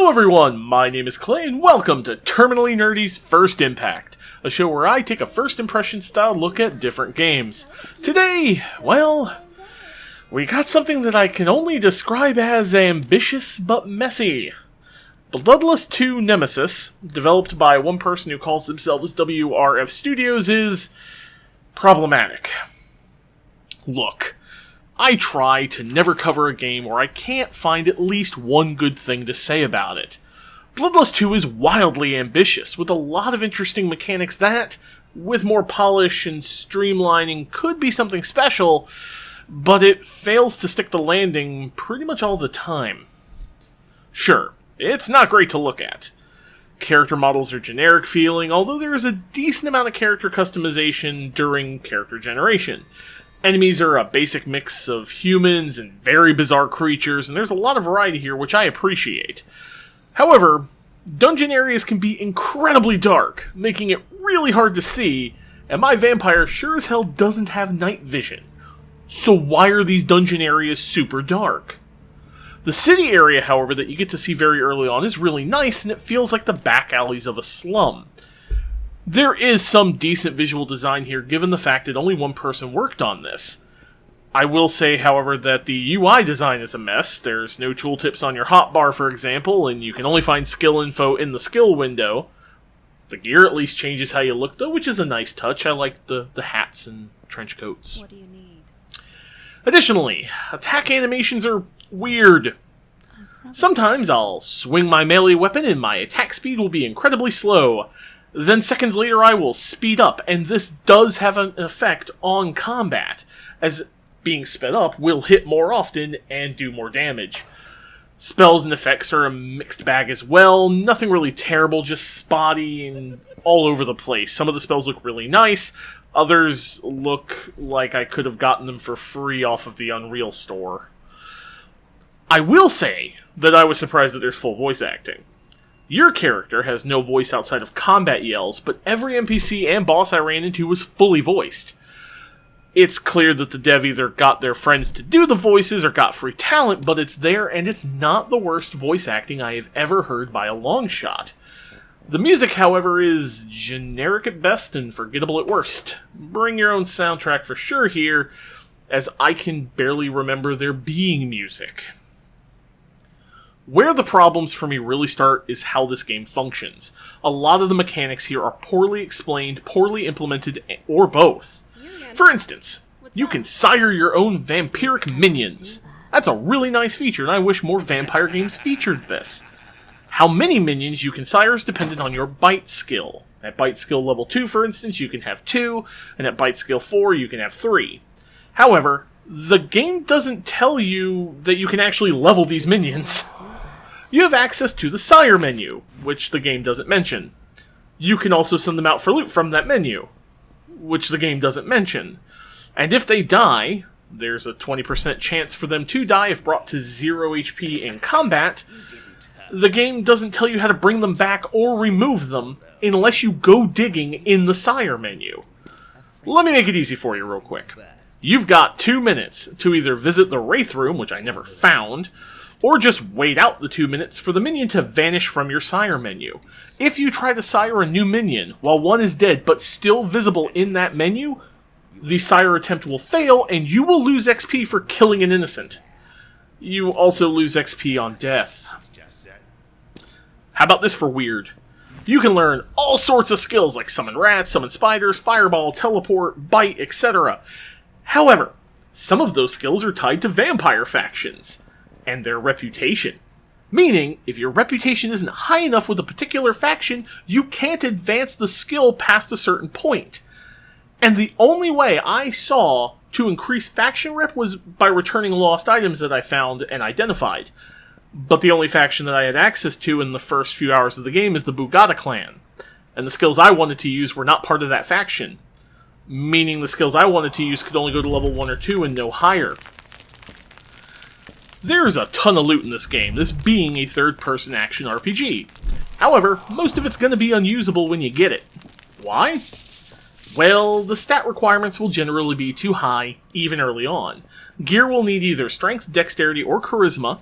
Hello everyone, my name is Clay and welcome to Terminally Nerdy's First Impact, a show where I take a first impression style look at different games. Today, well, we got something that I can only describe as ambitious but messy. Bloodlust 2 Nemesis, developed by one person who calls themselves WRF Studios, is problematic. Look, I try to never cover a game where I can't find at least one good thing to say about it. Bloodlust 2 is wildly ambitious, with a lot of interesting mechanics that, with more polish and streamlining, could be something special, but it fails to stick the landing pretty much all the time. Sure, it's not great to look at. Character models are generic feeling, although there is a decent amount of character customization during character generation. Enemies are a basic mix of humans and very bizarre creatures, and there's a lot of variety here, which I appreciate. However, dungeon areas can be incredibly dark, making it really hard to see, and my vampire sure as hell doesn't have night vision. So why are these dungeon areas super dark? The city area, however, that you get to see very early on is really nice, and it feels like the back alleys of a slum. There is some decent visual design here, given the fact that only one person worked on this. I will say, however, that the UI design is a mess. There's no tooltips on your hotbar, for example, and you can only find skill info in the skill window. The gear at least changes how you look, though, which is a nice touch. I like the hats and trench coats. What do you need? Additionally, attack animations are weird. Sometimes I'll swing my melee weapon and my attack speed will be incredibly slow. Then seconds later I will speed up, and this does have an effect on combat, as being sped up will hit more often and do more damage. Spells and effects are a mixed bag as well, nothing really terrible, just spotty and all over the place. Some of the spells look really nice, others look like I could have gotten them for free off of the Unreal store. I will say that I was surprised that there's full voice acting. Your character has no voice outside of combat yells, but every NPC and boss I ran into was fully voiced. It's clear that the dev either got their friends to do the voices or got free talent, but it's there and it's not the worst voice acting I have ever heard by a long shot. The music, however, is generic at best and forgettable at worst. Bring your own soundtrack for sure here, as I can barely remember there being music. Where the problems for me really start is how this game functions. A lot of the mechanics here are poorly explained, poorly implemented, or both. For instance, you can sire your own vampiric minions. That's a really nice feature, and I wish more vampire games featured this. How many minions you can sire is dependent on your bite skill. At bite skill level 2, for instance, you can have 2, and at bite skill 4, you can have 3. However, the game doesn't tell you that you can actually level these minions. You have access to the Sire menu, which the game doesn't mention. You can also send them out for loot from that menu, which the game doesn't mention. And if they die, there's a 20% chance for them to die if brought to 0 HP in combat. The game doesn't tell you how to bring them back or remove them unless you go digging in the Sire menu. Let me make it easy for you real quick. You've got 2 minutes to either visit the Wraith Room, which I never found, or just wait out the 2 minutes for the minion to vanish from your sire menu. If you try to sire a new minion while one is dead but still visible in that menu, the sire attempt will fail and you will lose XP for killing an innocent. You also lose XP on death. How about this for weird? You can learn all sorts of skills like summon rats, summon spiders, fireball, teleport, bite, etc. However, some of those skills are tied to vampire factions and their reputation. Meaning, if your reputation isn't high enough with a particular faction, you can't advance the skill past a certain point. And the only way I saw to increase faction rep was by returning lost items that I found and identified. But the only faction that I had access to in the first few hours of the game is the Bugata clan. And the skills I wanted to use were not part of that faction. Meaning the skills I wanted to use could only go to level 1 or 2 and no higher. There's a ton of loot in this game, this being a third-person action RPG. However, most of it's going to be unusable when you get it. Why? Well, the stat requirements will generally be too high, even early on. Gear will need either strength, dexterity, or charisma,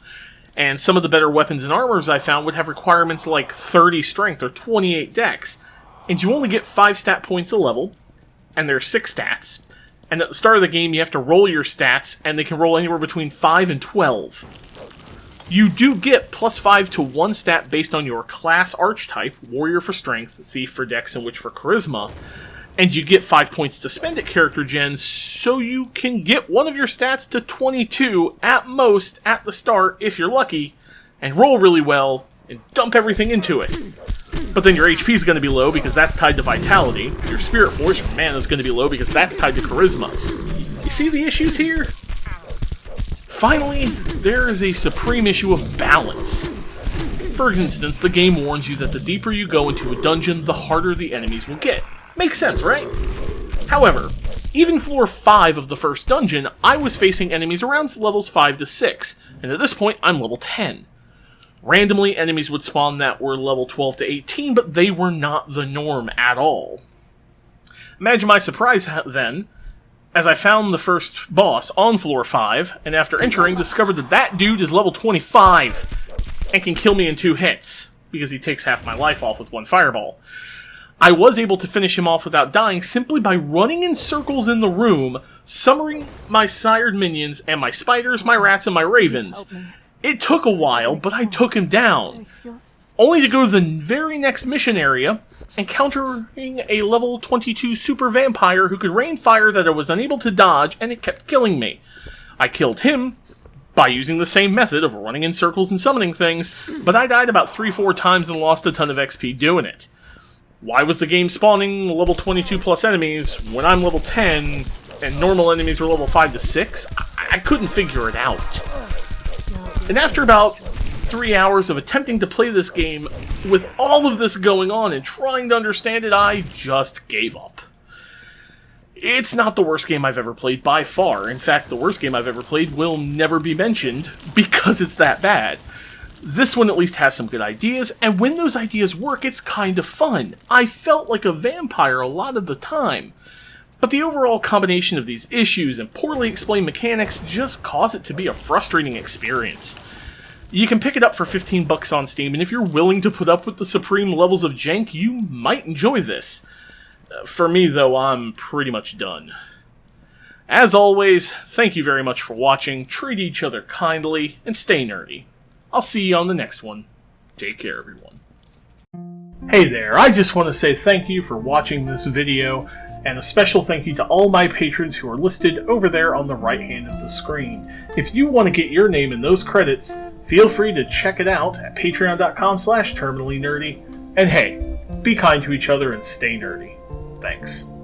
And some of the better weapons and armors I found would have requirements like 30 strength or 28 dex. And you only get 5 stat points a level, and there's 6 stats. And at the start of the game, you have to roll your stats, and they can roll anywhere between 5 and 12. You do get plus 5 to 1 stat based on your class archetype, Warrior for Strength, Thief for Dex, and Witch for Charisma. And you get 5 points to spend at character gen, so you can get one of your stats to 22 at most at the start, if you're lucky, and roll really well, and dump everything into it. But then your HP is going to be low because that's tied to Vitality. Your Spirit Force, your mana is going to be low because that's tied to Charisma. You see the issues here? Finally, there is a supreme issue of balance. For instance, the game warns you that the deeper you go into a dungeon, the harder the enemies will get. Makes sense, right? However, even floor 5 of the first dungeon, I was facing enemies around levels 5 to 6, and at this point, I'm level 10. Randomly, enemies would spawn that were level 12 to 18, but they were not the norm at all. Imagine my surprise, then, as I found the first boss on floor 5, and after entering, discovered that that dude is level 25, and can kill me in 2 hits, because he takes half my life off with 1 fireball. I was able to finish him off without dying simply by running in circles in the room, summoning my sired minions and my spiders, my rats, and my ravens. It took a while, but I took him down, only to go to the very next mission area, encountering a level 22 super vampire who could rain fire that I was unable to dodge, and it kept killing me. I killed him by using the same method of running in circles and summoning things, but I died about 3-4 times and lost a ton of XP doing it. Why was the game spawning level 22 plus enemies when I'm level 10 and normal enemies were level 5 to 6? I couldn't figure it out. And after about 3 hours of attempting to play this game with all of this going on and trying to understand it, I just gave up. It's not the worst game I've ever played by far. In fact, the worst game I've ever played will never be mentioned because it's that bad. This one at least has some good ideas, and when those ideas work, it's kind of fun. I felt like a vampire a lot of the time. But the overall combination of these issues and poorly explained mechanics just cause it to be a frustrating experience. You can pick it up for $15 on Steam, and if you're willing to put up with the supreme levels of jank, you might enjoy this. For me, though, I'm pretty much done. As always, thank you very much for watching, treat each other kindly, and stay nerdy. I'll see you on the next one. Take care, everyone. Hey there, I just want to say thank you for watching this video, and a special thank you to all my patrons who are listed over there on the right hand of the screen. If you want to get your name in those credits, feel free to check it out at patreon.com/terminallynerdy. And hey, be kind to each other and stay nerdy. Thanks.